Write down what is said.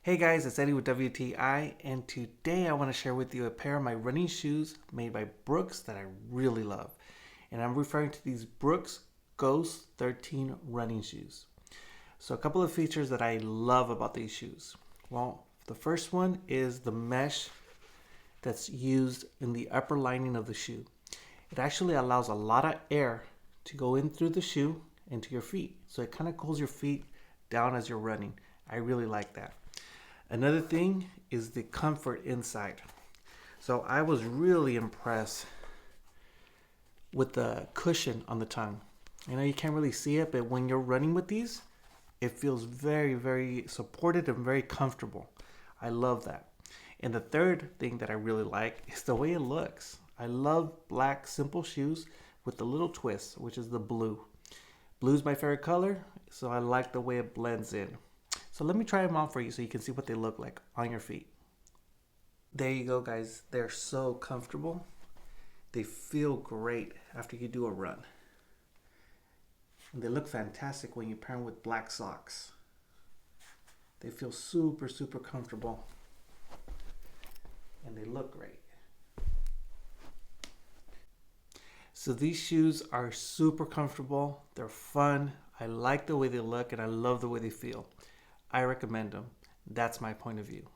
Hey guys, it's Eddie with WTI, and today I want to share with you a pair of my running shoes made by Brooks that I really love. And I'm referring to these Brooks Ghost 13 running shoes. So a couple of features that I love about these shoes. Well, the first one is the mesh that's used in the upper lining of the shoe. It actually allows a lot of air to go in through the shoe into your feet. So it kind of cools your feet down as you're running. I really like that. Another thing is the comfort inside. So I was really impressed with the cushion on the tongue. You know, you can't really see it, but when you're running with these, it feels very, very supported and very comfortable. I love that. And the third thing that I really like is the way it looks. I love black simple shoes with the little twist, which is the blue. Blue is my favorite color, so I like the way it blends in. So let me try them on for you so you can see what they look like on your feet. There you go, guys. They're so comfortable. They feel great after you do a run. And they look fantastic when you pair them with black socks. They feel super, super comfortable. And they look great. So these shoes are super comfortable. They're fun. I like the way they look and I love the way they feel. I recommend them. That's my point of view.